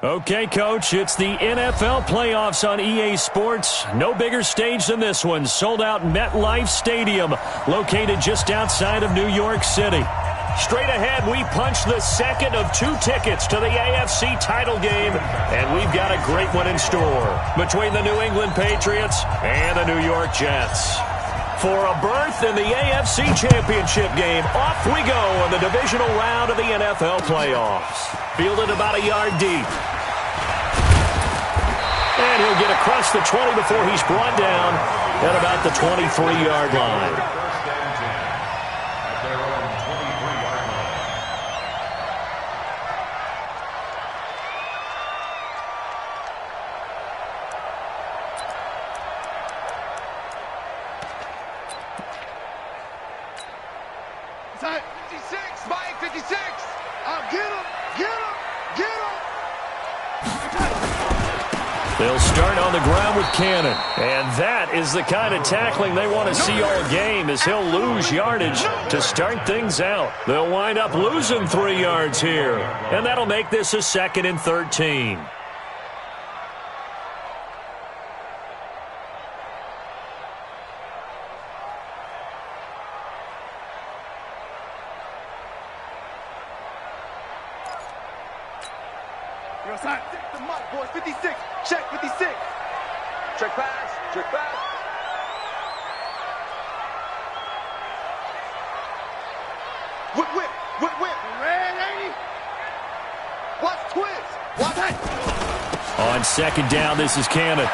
Okay, Coach, it's the NFL playoffs on EA Sports. No bigger stage than this one. Sold-out MetLife Stadium, located just outside of New York City. Straight ahead, we punch the second of 2 tickets to the AFC title game, and we've got a great one in store between the New England Patriots and the New York Jets. For a berth in the AFC Championship game, off we go in the divisional round of the NFL playoffs. Fielded about a yard deep. And he'll get across the 20 before he's brought down at about the 23-yard line. Inside 56, Mike 56. Get him, get him, get him. They'll start on the ground with Cannon. And that is the kind of tackling they want to see all game, as he'll lose yardage to start things out. They'll wind up losing 3 yards here. And that'll make this a 2nd and 13. You're outside. The mark, boys. 56. Check 56. Check pass. Check pass. Whip, whip, whip, whip. Red 80. Watch twist. Watch that. On second down, this is Cannon.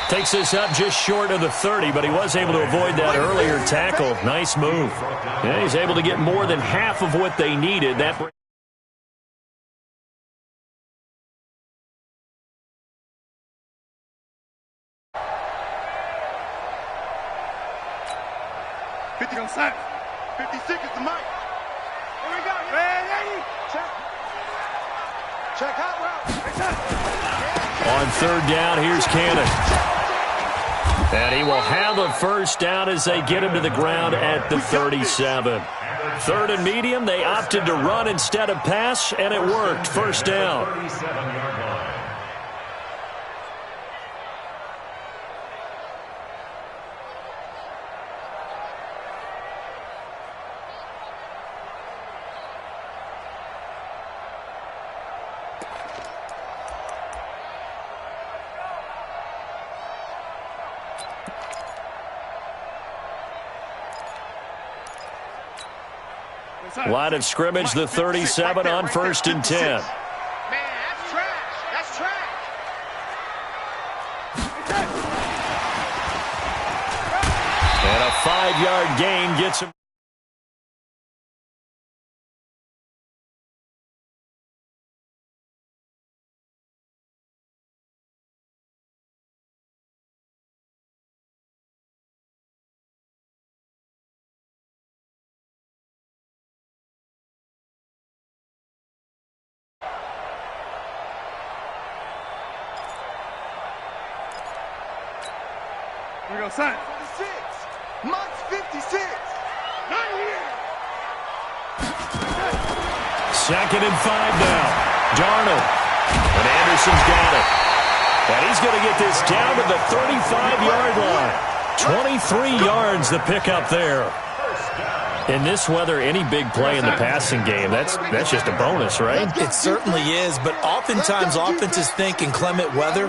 Takes this up just short of the 30, but he was able to avoid that earlier tackle. Nice move. Yeah, he's able to get more than half of what they needed. That 50 on set. 56 is the mic. Here we go. Red 80. Check. Check out route. on third down, here's Cannon. And he will have a first down as they get him to the ground at the 37. Third and medium, they opted to run instead of pass, and it worked. First down. Line of scrimmage, the 37 on 1st and 10. Man, that's trash. That's trash. And a 5-yard gain gets him. Here we go, son. 56. Monk's 56. Not here. 2nd and 5 now. Darnold. And Anderson's got it. And he's going to get this down to the 35-yard line. 23 yards the pickup there. In this weather, any big play in the passing game, that's just a bonus, right? It certainly is, but oftentimes offenses think in clement weather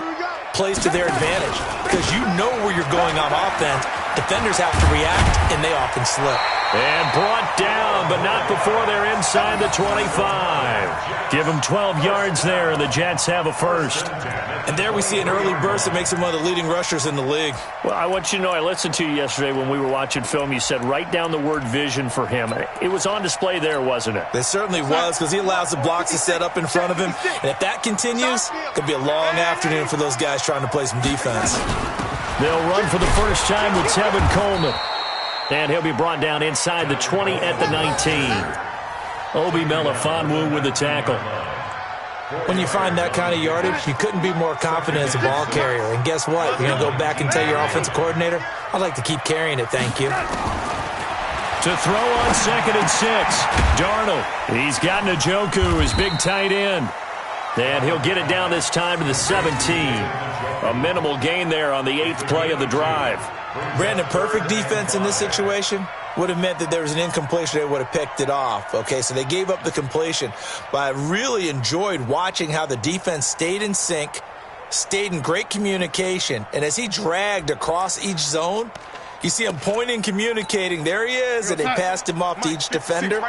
plays to their advantage because you know where you're going on offense. Defenders have to react, and they often slip. And brought down, but not before they're inside the 25. Give them 12 yards there, and the Jets have a first. And there we see an early burst that makes him one of the leading rushers in the league. Well, I want you to know, I listened to you yesterday when we were watching film. You said write down the word vision for him. It was on display there, wasn't it? It certainly was, because he allows the blocks to set up in front of him. And if that continues, it could be a long afternoon for those guys trying to play some defense. They'll run for the first time with Tevin Coleman. And he'll be brought down inside the 20 at the 19. Obi Melifonwu with the tackle. When you find that kind of yardage, you couldn't be more confident as a ball carrier. And guess what? You're going to go back and tell your offensive coordinator, I'd like to keep carrying it, thank you. To throw on 2nd and 6. Darnold. He's got Njoku, his big tight end. And he'll get it down this time to the 17. A minimal gain there on the 8th play of the drive. Brandon, perfect defense in this situation would have meant that there was an incompletion. They would have picked it off. Okay, so they gave up the completion. But I really enjoyed watching how the defense stayed in sync, stayed in great communication. And as he dragged across each zone, you see him pointing, communicating. There he is, and they passed him off to each defender.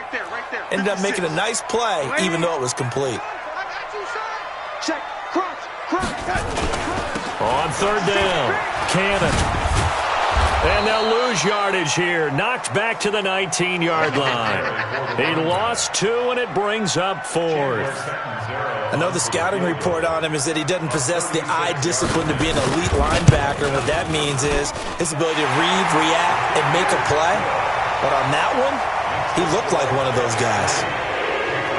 Ended up making a nice play, even though it was complete. Check. On 3rd down, Cannon. And they'll lose yardage here. Knocked back to the 19-yard line. He lost 2, and it brings up 4th. I know the scouting report on him is that he doesn't possess the eye discipline to be an elite linebacker. What that means is his ability to read, react, and make a play. But on that one, he looked like one of those guys.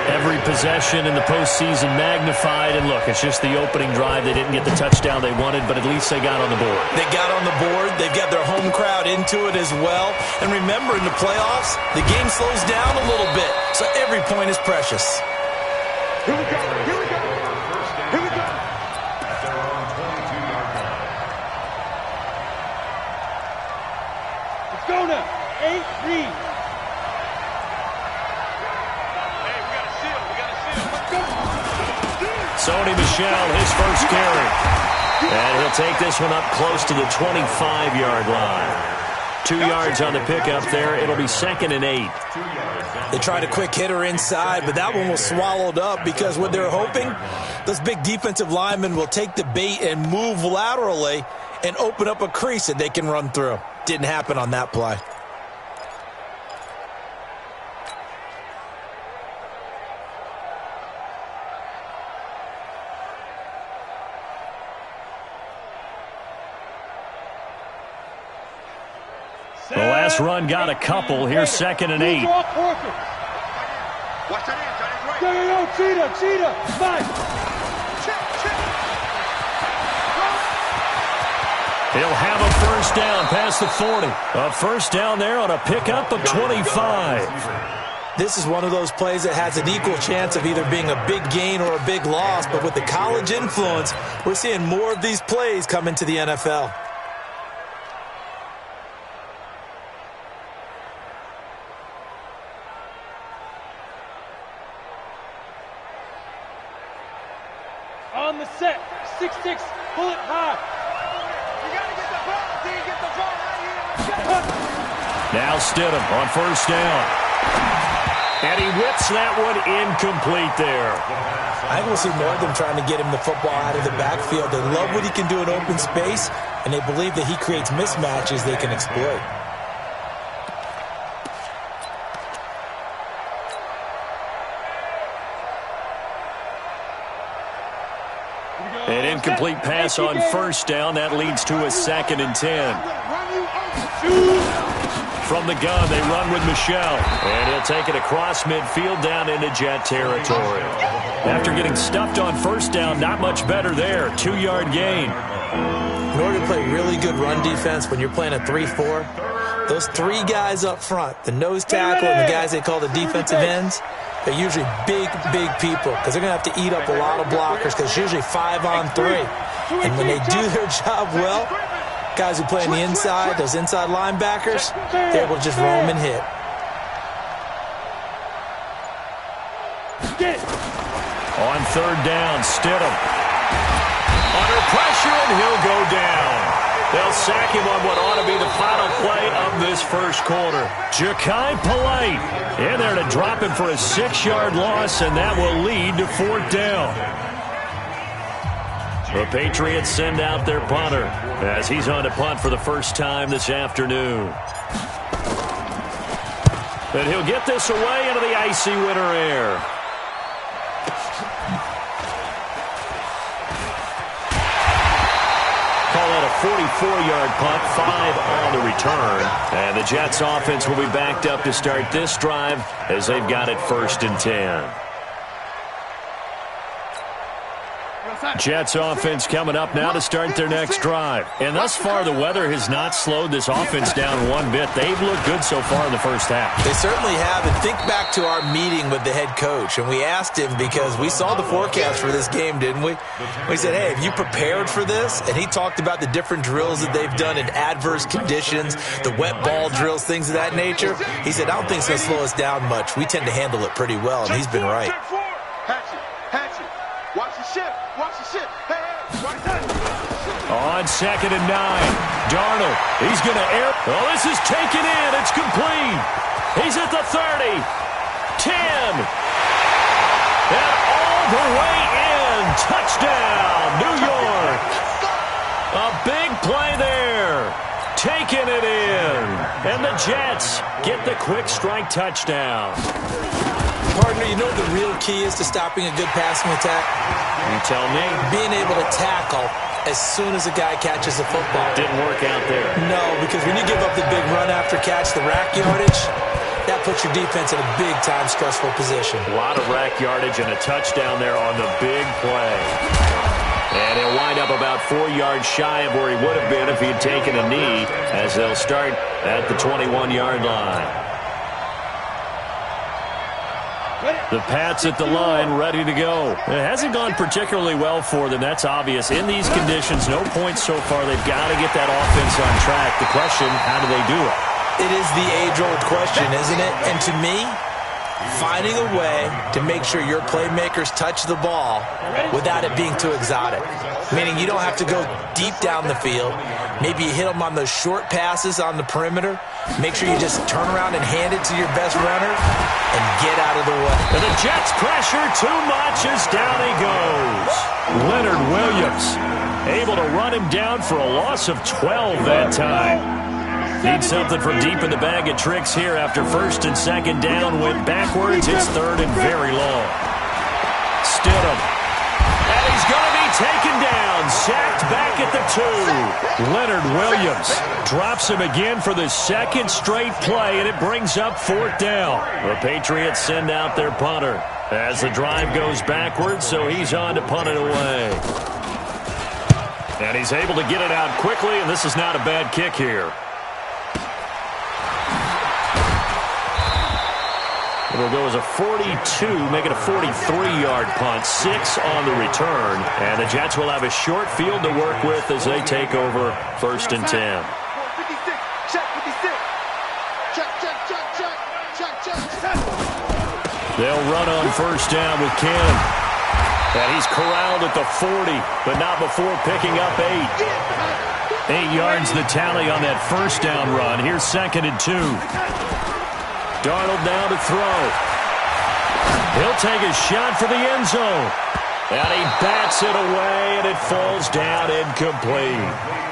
Every possession in the postseason magnified. And look, it's just the opening drive. They didn't get the touchdown they wanted, but at least they got on the board. They got on the board. They've got their home crowd into it as well. And remember, in the playoffs, the game slows down a little bit, so every point is precious. Here we go. Let's go now. 8 read. Sony Michel, his first carry. And he'll take this one up close to the 25-yard line. 2 yards on the pickup there. It'll be 2nd and 8. They tried a quick hitter inside, but that one was swallowed up because what they're hoping, those big defensive linemen will take the bait and move laterally and open up a crease that they can run through. Didn't happen on that play. The last run got a couple. Here's 2nd and 8. Watch that end, Cheetah, nice. He'll have a first down past the 40. A first down there on a pickup of 25. This is one of those plays that has an equal chance of either being a big gain or a big loss, but with the college influence, we're seeing more of these plays come into the NFL. On the set, 6-6, pull it high. You gotta get the ball, D, get the ball right here. Now Stidham on first down. And he whips that one incomplete there. I think we'll see more of them trying to get him the football out of the backfield. They love what he can do in open space, and they believe that he creates mismatches they can exploit. An incomplete pass on first down. That leads to a 2nd and 10. From the gun, they run with Michel. And he'll take it across midfield down into Jet territory. After getting stuffed on first down, not much better there. 2-yard gain. In order to play really good run defense when you're playing a 3-4, those 3 guys up front, the nose tackle and the guys they call the defensive ends, they're usually big people because they're going to have to eat up a lot of blockers because it's usually 5-on-3. And when they do their job well, guys who play on the inside, those inside linebackers, they're able to just roam and hit. On third down, Stidham. Under pressure, and he'll go down. They'll sack him on what ought to be the final play of this first quarter. Ja'Kai Polite in there to drop him for a 6-yard loss, and that will lead to fourth down. The Patriots send out their punter as he's on to punt for the first time this afternoon. And he'll get this away into the icy winter air. Call that a 44-yard punt, 5 on the return. And the Jets offense will be backed up to start this drive as they've got it 1st and 10. Jets offense coming up now to start their next drive. And thus far, the weather has not slowed this offense down one bit. They've looked good so far in the first half. They certainly have. And think back to our meeting with the head coach. And we asked him, because we saw the forecast for this game, didn't we? We said, hey, have you prepared for this? And he talked about the different drills that they've done in adverse conditions, the wet ball drills, things of that nature. He said, I don't think it's going to slow us down much. We tend to handle it pretty well, and he's been right. Watch the ship. Watch the ship. Hey, watch that. On 2nd and 9. Darnold. He's going to air. Oh, this is taken in. It's complete. He's at the 30. 10. And all the way in. Touchdown, New York. A big play there. Taking it in. And the Jets get the quick strike touchdown. Partner, you know what the real key is to stopping a good passing attack? You tell me. Being able to tackle as soon as a guy catches the football. Didn't work out there. No, because when you give up the big run after catch, the rack yardage, that puts your defense in a big-time stressful position. A lot of rack yardage and a touchdown there on the big play. And he'll wind up about 4 yards shy of where he would have been if he had taken a knee, as they'll start at the 21-yard line. The Pats at the line, ready to go. It hasn't gone particularly well for them. That's obvious. In these conditions, no points so far. They've got to get that offense on track. The question, how do they do it? It is the age-old question, isn't it? And to me, finding a way to make sure your playmakers touch the ball without it being too exotic. Meaning you don't have to go deep down the field. Maybe you hit them on those short passes on the perimeter. Make sure you just turn around and hand it to your best runner and get out of the way. And the Jets pressure too much as down he goes. Leonard Williams able to run him down for a loss of 12 that time. Need something from deep in the bag of tricks here after 1st and 2nd down. Went backwards. It's 3rd and very long. Stidham. And he's going to be taken down. Sacked back at the 2. Leonard Williams drops him again for the 2nd straight play, and it brings up 4th down. The Patriots send out their punter as the drive goes backwards, so he's on to punt it away. And he's able to get it out quickly, and this is not a bad kick here. It'll go as a 42, make it a 43-yard punt, 6 on the return. And the Jets will have a short field to work with as they take over 1st and 10. 56, check 56. Check. They'll run on 1st down with Cannon. And he's corralled at the 40, but not before picking up 8. 8 yards the tally on that 1st down run. Here's 2nd and 2. Darnold now to throw. He'll take a shot for the end zone. And he bats it away, and it falls down incomplete.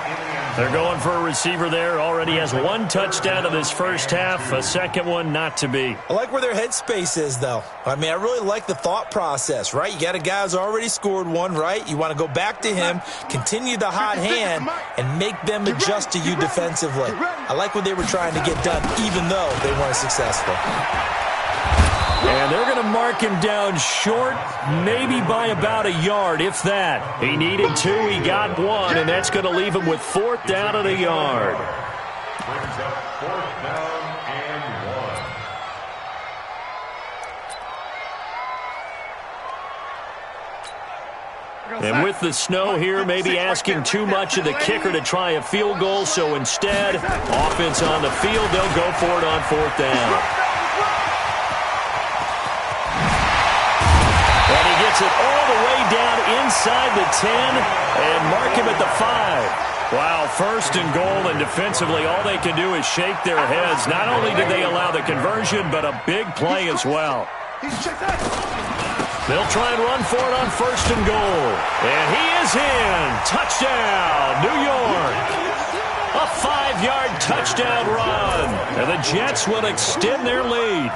They're going for a receiver there. Already has 1 touchdown in this first half. A 2nd one not to be. I like where their headspace is, though. I mean, I really like the thought process, right? You got a guy who's already scored 1, right? You want to go back to him, continue the hot hand, and make them adjust to you defensively. I like what they were trying to get done, even though they weren't successful. And they're going to mark him down short, maybe by about a yard, if that. He needed 2, he got 1, and that's going to leave him with 4th down and a yard. Brings up 4th down and 1. And with the snow here, maybe asking too much of the kicker to try a field goal, so instead, offense on the field, they'll go for it on 4th down. It all the way down inside the 10 and mark him at the 5. Wow, 1st and goal, and defensively all they can do is shake their heads. Not only did they allow the conversion, but a big play as well. They'll try and run for it on 1st and goal. And he is in. Touchdown, New York. A 5-yard touchdown run. And the Jets will extend their lead.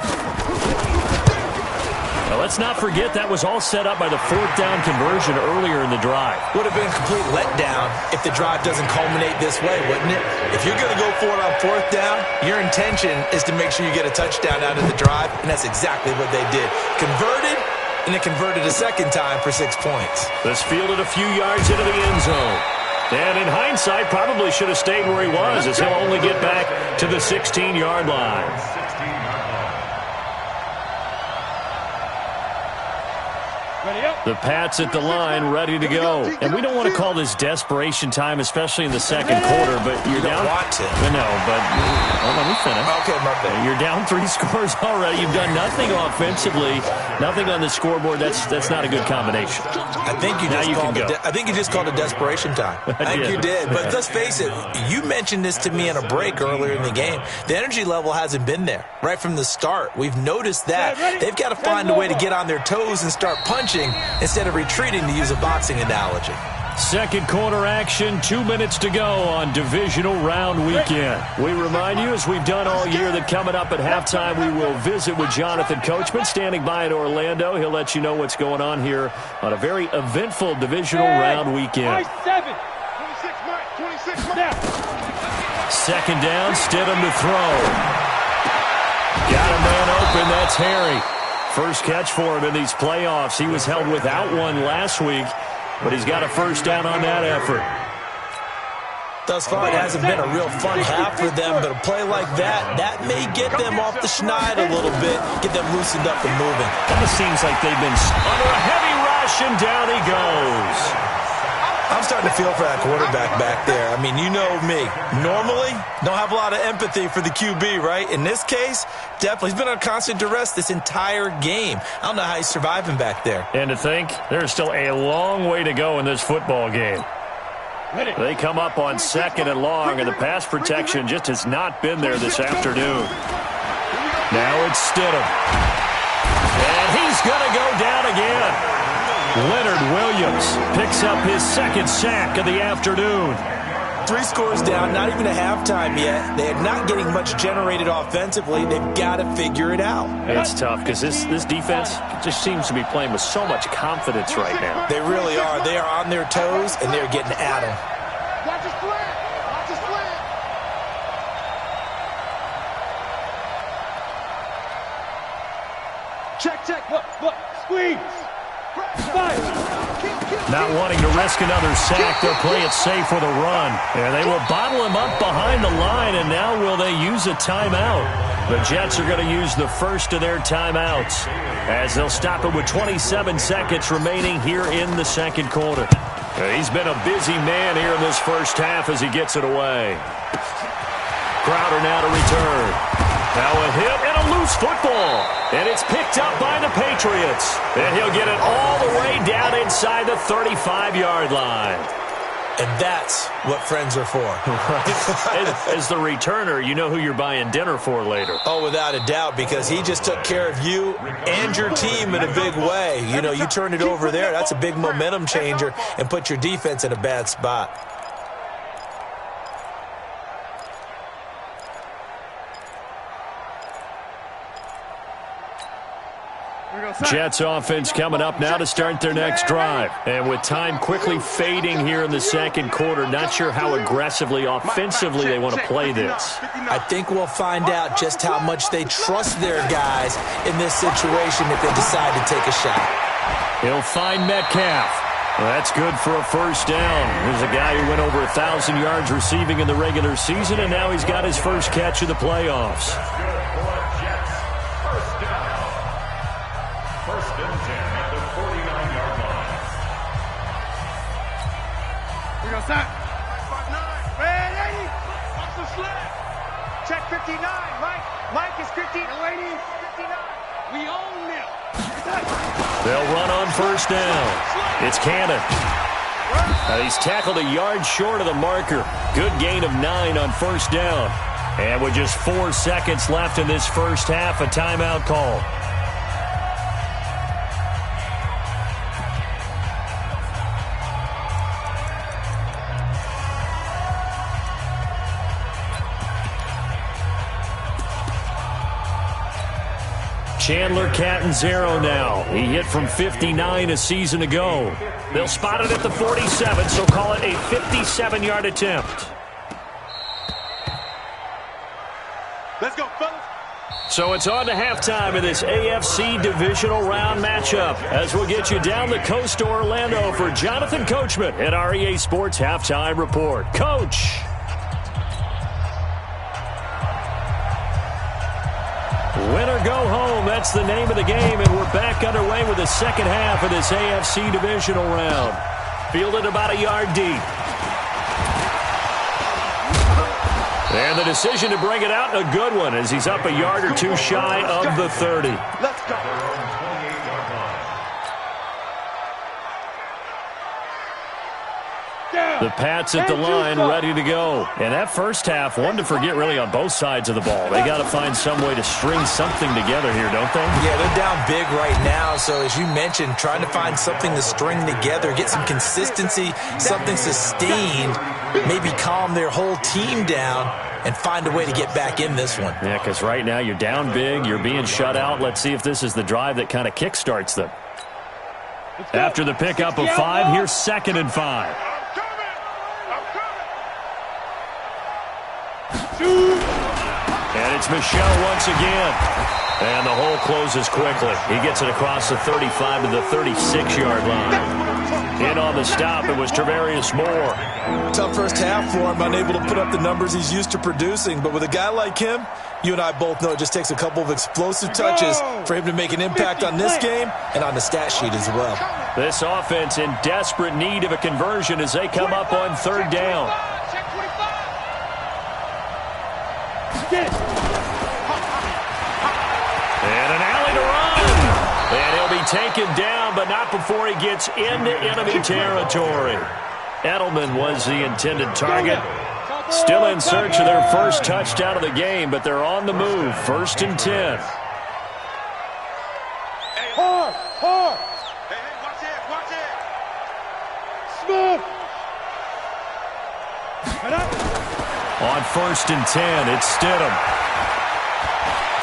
Now, let's not forget that was all set up by the fourth down conversion earlier in the drive. Would have been a complete letdown if the drive doesn't culminate this way, wouldn't it? If you're going to go for it on fourth down, your intention is to make sure you get a touchdown out of the drive, and that's exactly what they did. Converted, and it converted a second time for 6 points. This fielded a few yards into the end zone. And in hindsight, probably should have stayed where he was, as he'll only get back to the 16-yard line. The Pats at the line, ready to go. And we don't want to call this desperation time, especially in the second quarter, but you're down. You don't want to. No, but let me finish. Okay, my bad. You're down 3 scores already. You've done nothing offensively, nothing on the scoreboard. That's not a good combination. I think you just called it desperation time. I think you did. But let's face it, you mentioned this to me in a break earlier in the game. The energy level hasn't been there right from the start. We've noticed that. They've got to find a way to get on their toes and start punching instead of retreating, to use a boxing analogy. Second quarter action, 2 minutes to go on divisional round weekend. We remind you, as we've done all year, that coming up at halftime, we will visit with Jonathan Coachman, standing by in Orlando. He'll let you know what's going on here on a very eventful divisional round weekend. 26, Mike. Second down, Stidham to throw. Got a man open, that's Harry. First catch for him in these playoffs. He was held without one last week, but he's got a first down on that effort. Thus far, it hasn't been a real fun half for them, but a play like that may get them off the schneid a little bit, get them loosened up and moving. Kind of seems like they've been under a heavy rush, and down he goes. I'm starting to feel for that quarterback back there. I mean, you know me. Normally, don't have a lot of empathy for the QB, right? In this case, definitely. He's been on constant duress this entire game. I don't know how he's surviving back there. And to think, there's still a long way to go in this football game. They come up on second and long, and the pass protection just has not been there this afternoon. Now it's Stidham. And he's going to go down again. Leonard Williams picks up his second sack of the afternoon. 3 scores down, not even a halftime yet. They are not getting much generated offensively. They've got to figure it out. It's tough because this defense just seems to be playing with so much confidence right now. They really are. They are on their toes, and they're getting at them. Watch his slant. Watch his slant. Check. Look. Squeeze. Not wanting to risk another sack, they'll play it safe with a run. And they will bottle him up behind the line, and now will they use a timeout? The Jets are going to use the first of their timeouts, as they'll stop it with 27 seconds remaining here in the second quarter. He's been a busy man here in this first half as he gets it away. Crowder now to return. Now a hit and a loose football. And it's picked up by the Patriots. And he'll get it all the way down inside the 35-yard line. And that's what friends are for. As the returner, you know who you're buying dinner for later. Oh, without a doubt, because he just took care of you and your team in a big way. You know, you turned it over there. That's a big momentum changer and put your defense in a bad spot. Jets offense coming up now to start their next drive. And with time quickly fading here in the second quarter, not sure how aggressively, offensively they want to play this. I think we'll find out just how much they trust their guys in this situation if they decide to take a shot. He'll find Metcalf. Well, that's good for a first down. There's a guy who went over 1,000 yards receiving in the regular season, and now he's got his first catch of the playoffs. Ready? Watch the slip. Check 59. Mike is 59. 59. We own them. They'll run on first down. It's Cannon. He's tackled a yard short of the marker. Good gain of 9 on first down. And with just 4 seconds left in this first half, a timeout call. Chandler Catanzaro now. He hit from 59 a season ago. They'll spot it at the 47, so call it a 57-yard attempt. Let's go, fellas. So it's on to halftime in this AFC divisional round matchup as we'll get you down the coast to Orlando for Jonathan Coachman at our EA Sports Halftime Report. Coach. Win or go home, that's the name of the game, and we're back underway with the second half of this AFC divisional round. Fielded about a yard deep. And the decision to bring it out, a good one, as he's up a yard or two shy of the 30. Let's go. The Pats at the line, ready to go. And that first half, one to forget really on both sides of the ball. They got to find some way to string something together here, don't they? Yeah, they're down big right now. So as you mentioned, trying to find something to string together, get some consistency, something sustained, maybe calm their whole team down and find a way to get back in this one. Yeah, because right now you're down big, you're being shut out. Let's see if this is the drive that kind of kickstarts them. After the pickup of 5, here's 2nd and 5. And it's Michel once again. And the hole closes quickly. He gets it across the 35 to the 36-yard line. In on the stop, it was Travarius Moore. Tough first half for him, unable to put up the numbers he's used to producing. But with a guy like him, you and I both know it just takes a couple of explosive touches for him to make an impact on this game and on the stat sheet as well. This offense in desperate need of a conversion as they come up on 3rd down. And an alley to run. And he'll be taken down, but not before he gets into enemy territory. Edelman was the intended target. Still in search of their first touchdown of the game, but they're on the move. 1st and 10. Hard. Hey, watch it. Smith. On 1st and 10, it's Stidham.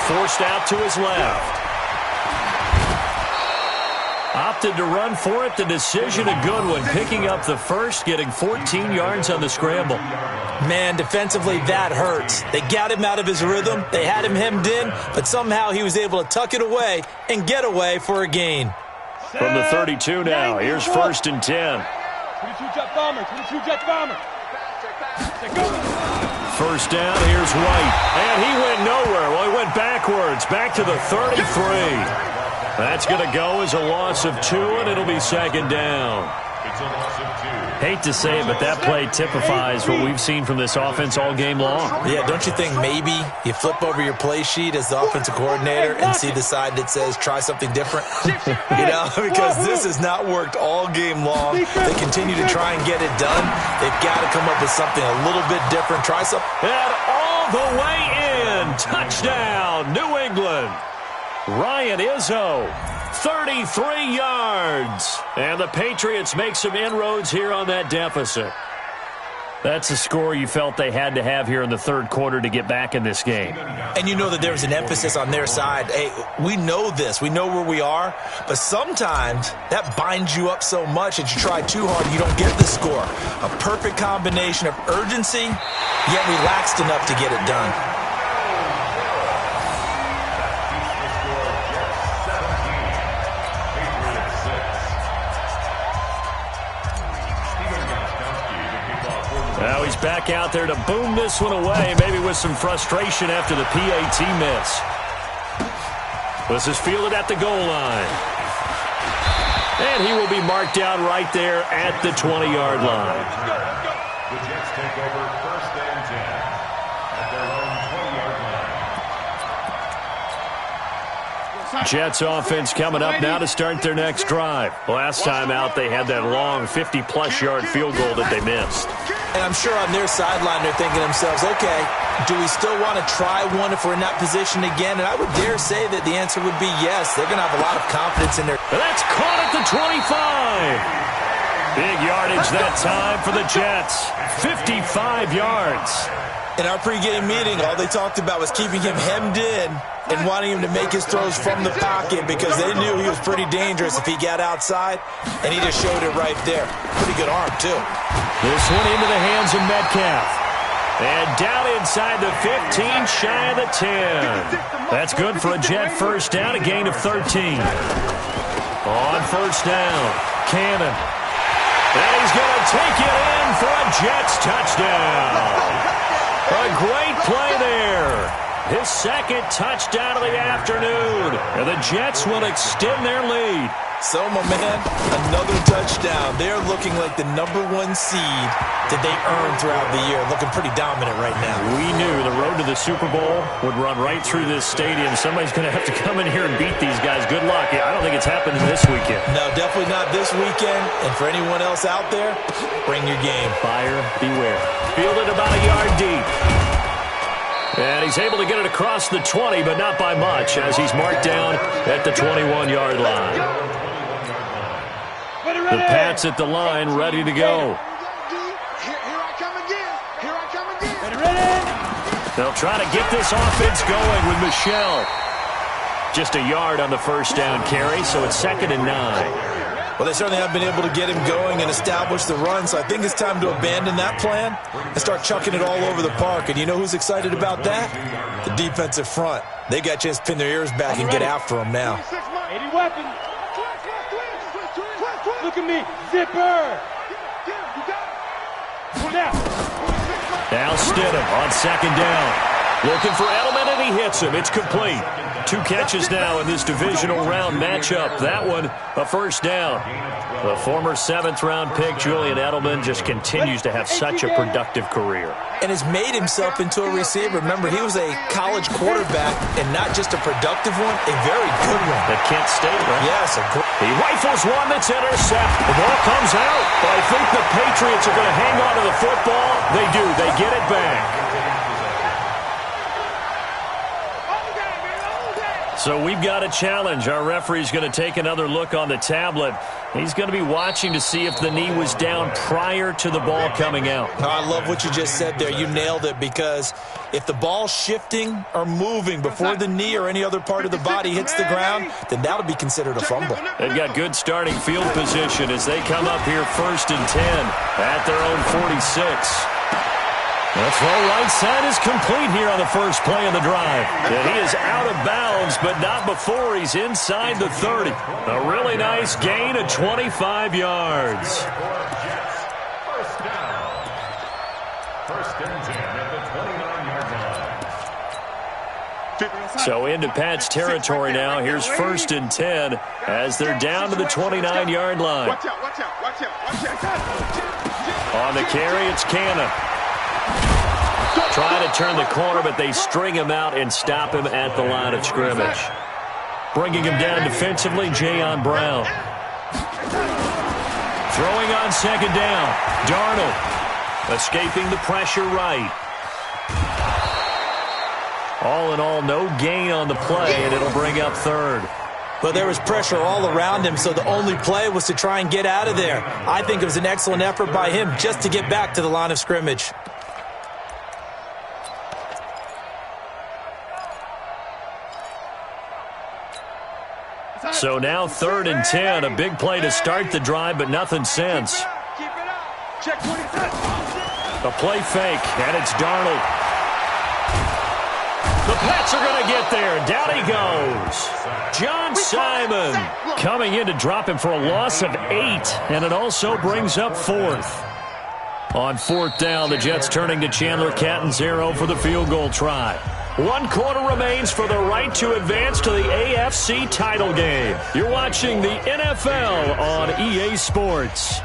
Forced out to his left. Opted to run for it. The decision, a good one. Picking up the first, getting 14 yards on the scramble. Man, defensively, that hurts. They got him out of his rhythm. They had him hemmed in, but somehow he was able to tuck it away and get away for a gain. From the 32 now, here's 1st and 10. 22-jet bomber. 1st down, here's White. And he went nowhere. Well, he went backwards, back to the 33. That's going to go as a loss of 2, and it'll be 2nd down. It's a loss of 2. Hate to say it, but that play typifies what we've seen from this offense all game long. Yeah, don't you think maybe you flip over your play sheet as the offensive coordinator and see the side that says try something different? Because this has not worked all game long. They continue to try and get it done. They've got to come up with something a little bit different. Try something. And all the way in. Touchdown, New England. Ryan Izzo. 33 yards. And the Patriots make some inroads here on that deficit. That's a score you felt they had to have here in the 3rd quarter to get back in this game. And you know that there was an emphasis on their side. Hey, we know this. We know where we are. But sometimes that binds you up so much that you try too hard, you don't get the score. A perfect combination of urgency, yet relaxed enough to get it done. Now he's back out there to boom this one away, maybe with some frustration after the PAT miss. This is fielded at the goal line. And he will be marked down right there at the 20-yard line. The Jets take over 1st and 10 at their own 20-yard line. Jets offense coming up now to start their next drive. Last time out, they had that long 50-plus yard field goal that they missed. And I'm sure on their sideline they're thinking to themselves, okay, do we still want to try one if we're in that position again? And I would dare say that the answer would be yes. They're going to have a lot of confidence in their... And that's caught at the 25. Big yardage that time for the Jets. 55 yards. In our pregame meeting, all they talked about was keeping him hemmed in and wanting him to make his throws from the pocket because they knew he was pretty dangerous if he got outside, and he just showed it right there. Pretty good arm, too. This one into the hands of Metcalf. And down inside the 15, shy of the 10. That's good for a Jet first down, a gain of 13. On first down, Cannon. And he's going to take it in for a Jets touchdown. A great play there. His second touchdown of the afternoon. And the Jets will extend their lead. So, my man, another touchdown. They're looking like the #1 seed that they earned throughout the year. Looking pretty dominant right now. We knew the road to the Super Bowl would run right through this stadium. Somebody's going to have to come in here and beat these guys. Good luck. I don't think it's happening this weekend. No, definitely not this weekend. And for anyone else out there, bring your game. Buyer beware. Fielded about a yard deep. And he's able to get it across the 20, but not by much, as he's marked down at the 21-yard line. The Pats at the line, ready to go. Here I come again. Here I come again. They'll try to get this offense going with Michelle. Just a yard on the first down carry, so it's 2nd and 9. Well, they certainly have been able to get him going and establish the run, so I think it's time to abandon that plan and start chucking it all over the park. And you know who's excited about that? The defensive front. They got a chance to pin their ears back and get after him now. 80 weapons. Look at me. Zipper. Now Stidham on 2nd down. Looking for Edelman, and he hits him. It's complete. 2 catches now in this divisional round matchup. That one, a first down. The former 7th-round pick, Julian Edelman, just continues to have such a productive career. And has made himself into a receiver. Remember, he was a college quarterback, and not just a productive one, a very good one. At Kent State, right? Yes. He rifles one that's intercepted. The ball comes out. But I think the Patriots are going to hang on to the football. They do. They get it back. So we've got a challenge. Our referee's going to take another look on the tablet. He's going to be watching to see if the knee was down prior to the ball coming out. I love what you just said there. You nailed it, because if the ball's shifting or moving before the knee or any other part of the body hits the ground, then that'll be considered a fumble. They've got good starting field position as they come up here 1st and 10 at their own 46. The throw right side is complete here on the first play of the drive. And he is out of bounds, but not before he's inside the 30. A really nice gain of 25 yards. First down. 1st and 10 at the 29-yard line. So into Pat's territory now. Here's 1st and 10 as they're down to the 29-yard line. Watch out, watch out, watch out, watch out. On the carry, it's Cannon. Trying to turn the corner, but they string him out and stop him at the line of scrimmage. Bringing him down defensively, Jayon Brown. Throwing on 2nd down, Darnold. Escaping the pressure right. All in all, no gain on the play, and it'll bring up 3rd. But there was pressure all around him, so the only play was to try and get out of there. I think it was an excellent effort by him just to get back to the line of scrimmage. So now 3rd and 10, a big play to start the drive, but nothing since. A play fake, and it's Darnold. The Pats are going to get there. Down he goes. John Simon coming in to drop him for a loss of 8, and it also brings up 4th. On 4th down, the Jets turning to Chandler Catanzaro for the field goal try. 1 quarter remains for the right to advance to the AFC title game. You're watching the NFL on EA Sports.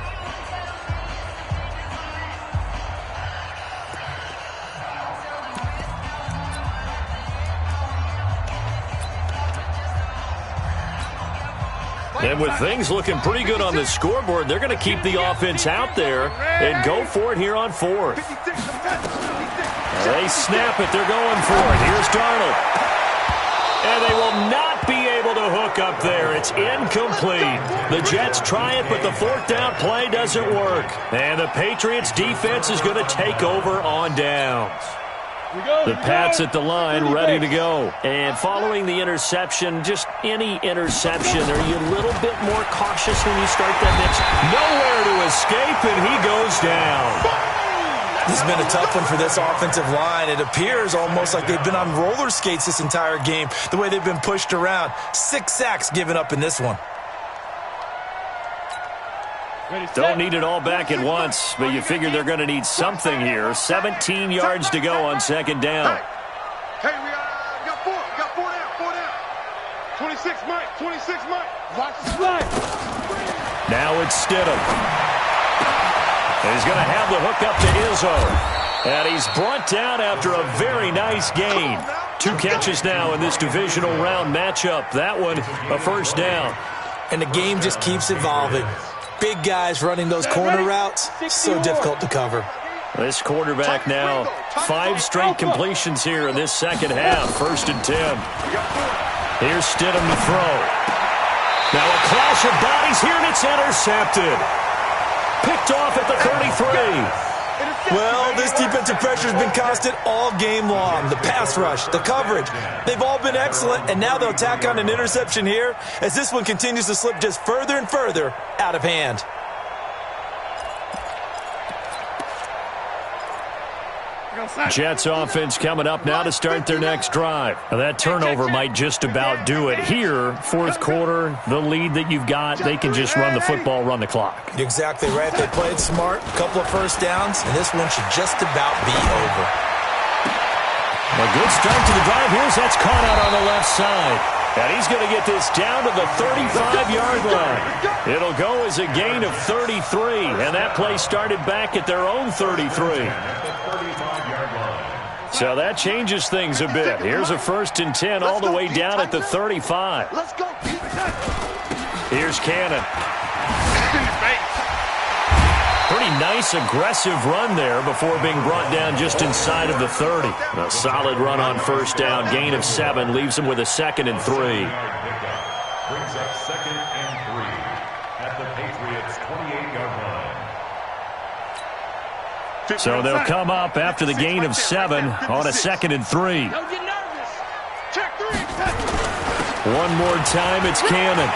And with things looking pretty good on the scoreboard, they're going to keep the offense out there and go for it here on 4th. They snap it. They're going for it. Here's Darnold. And they will not be able to hook up there. It's incomplete. The Jets try it, but the fourth down play doesn't work. And the Patriots defense is going to take over on downs. The Pats at the line, ready to go. And following the interception, just any interception, are you a little bit more cautious when you start that next? Nowhere to escape, and he goes down. This has been a tough one for this offensive line. It appears almost like they've been on roller skates this entire game, the way they've been pushed around. 6 sacks given up in this one. Don't need it all back at once, but you figure they're going to need something here. 17 yards to go on second down. Hey, we got four. We got four down. 26, Mike. 26, Mike. Watch the slide. Now it's Stidham. And he's going to have the hook up to Izzo. And he's brought down after a very nice gain. 2 catches now in this divisional round matchup. That one, a first down. And the game just keeps evolving. Big guys running those corner routes, so difficult to cover. This quarterback now, 5 straight completions here in this second half. 1st and 10. Here's Stidham to throw. Now a clash of bodies here, and it's intercepted. Picked off at the 33. Well, this defensive pressure has been constant all game long. The pass rush, the coverage, they've all been excellent, and now they'll tack on an interception here as this one continues to slip just further and further out of hand. Jets offense coming up now to start their next drive. Now that turnover might just about do it. Here, 4th quarter, the lead that you've got, they can just run the football, run the clock. Exactly right. They played smart, a couple of first downs, and this one should just about be over. A good start to the drive. Here's that's caught out on the left side. And he's going to get this down to the 35-yard line. It'll go as a gain of 33, and that play started back at their own 33. So that changes things a bit. Here's a 1st and 10 all the way down at the 35. Let's go. Here's Cannon. Pretty nice, aggressive run there before being brought down just inside of the 30. A solid run on first down. Gain of 7 leaves him with a 2nd and 3. Brings up 2nd and 3 at the Patriots' 28-yard line. So they'll come up after the gain of 7 on a 2nd and 3. Don't get nervous. Check 3. One more time, it's Cannon.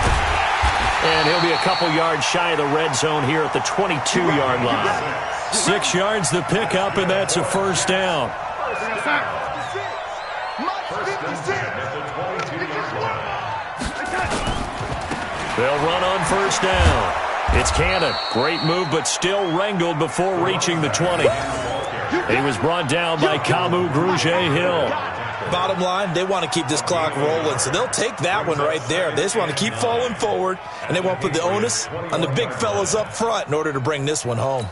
And he'll be a couple yards shy of the red zone here at the 22-yard line. 6 yards the pickup, and that's a first down. They'll run on first down. It's Cannon. Great move, but still wrangled before reaching the 20. He was brought down by Kamu Grugier-Hill. Bottom line, they want to keep this clock rolling, so they'll take that one right there. They just want to keep falling forward, and they want to put the onus on the big fellas up front in order to bring this one home.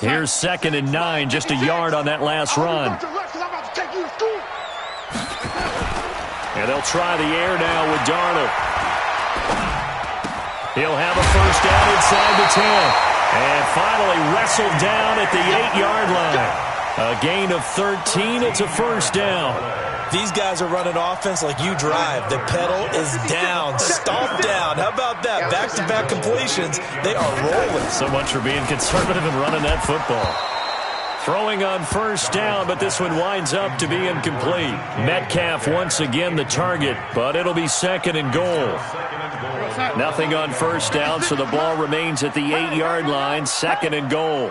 Here's 2nd and 9, just a yard on that last run. And they'll try the air now with Darnold. He'll have a first down inside the 10. And finally wrestled down at the 8-yard line. A gain of 13. It's a first down. These guys are running offense like you drive. The pedal is down, stomped down. How about that? Back-to-back completions. They are rolling. So much for being conservative and running that football. Throwing on first down, but this one winds up to be incomplete. Metcalf once again the target, but it'll be 2nd and goal. Nothing on first down, so the ball remains at the 8-yard line. 2nd and goal.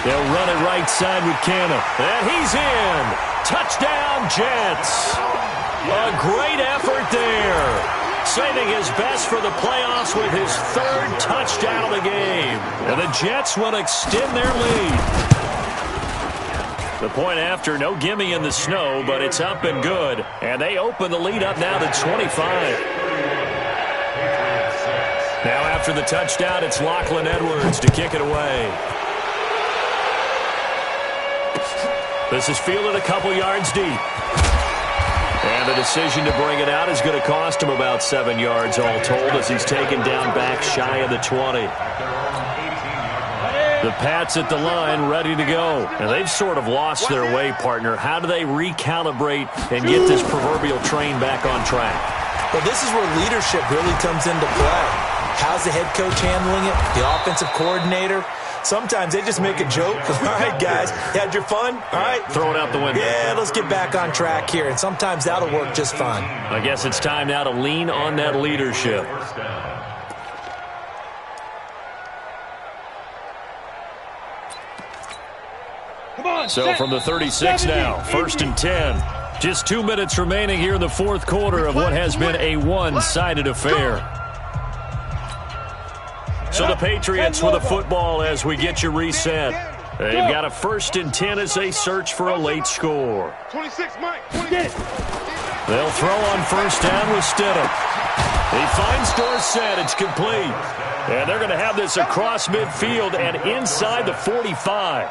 They'll run it right side with Cannon. And he's in. Touchdown, Jets. A great effort there. Saving his best for the playoffs with his 3rd touchdown of the game. And the Jets will extend their lead. The point after, no gimme in the snow, but it's up and good. And they open the lead up now to 25. Now after the touchdown, it's Lachlan Edwards to kick it away. This is fielded a couple yards deep. And the decision to bring it out is going to cost him about 7 yards all told as he's taken down back shy of the 20. The Pats at the line, ready to go. And they've sort of lost their way, partner. How do they recalibrate and get this proverbial train back on track? Well, this is where leadership really comes into play. How's the head coach handling it? The offensive coordinator? Sometimes they just make a joke. All right, guys, you had your fun? All right. Throw it out the window. Yeah, let's get back on track here. And sometimes that'll work just fine. I guess it's time now to lean on that leadership. So from the 36 now, 1st and 10. Just 2 minutes remaining here in the fourth quarter of what has been a one-sided affair. So the Patriots with a football as we get you reset. They've got a 1st and 10 as they search for a late score. 26, Mike. 26. They'll throw on 1st down with Stidham. He finds Dorsett. It's complete. And they're going to have this across midfield and inside the 45.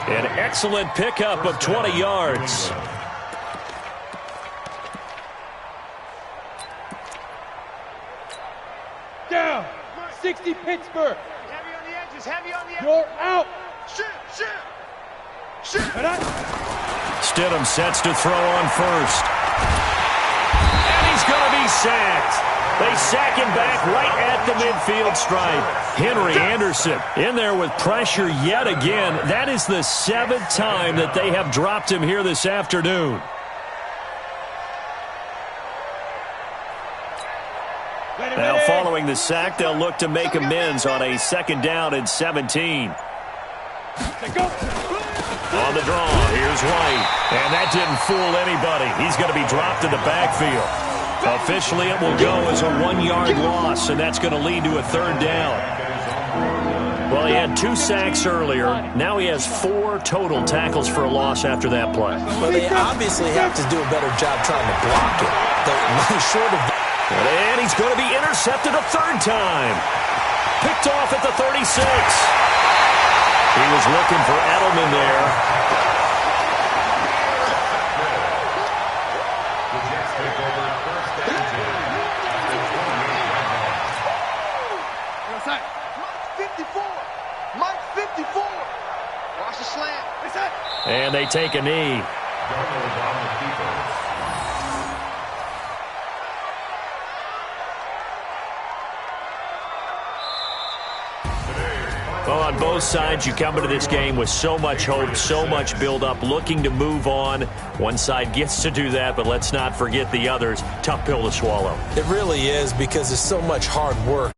An excellent pickup of 20 yards. Down. 60 Pittsburgh. Heavy on the edges. Heavy on the edges. You're out. Shoot. Stidham sets to throw on 1st. And he's going to be sacked. They sack him back right at the midfield stripe. Henry Anderson in there with pressure yet again. That is the 7th time that they have dropped him here this afternoon. Now following the sack, they'll look to make amends on a 2nd down and 17. On the draw, here's White. And that didn't fool anybody. He's going to be dropped in the backfield. Officially, it will go as a 1-yard loss, and that's going to lead to a 3rd down. Well, he had 2 sacks earlier. Now he has 4 total tackles for a loss after that play. Well, they obviously have to do a better job trying to block it. They're short of... And he's going to be intercepted a 3rd time. Picked off at the 36. He was looking for Edelman there. And they take a knee. Well, on both sides, you come into this game with so much hope, so much build-up, looking to move on. One side gets to do that, but let's not forget the others. Tough pill to swallow. It really is, because there's so much hard work.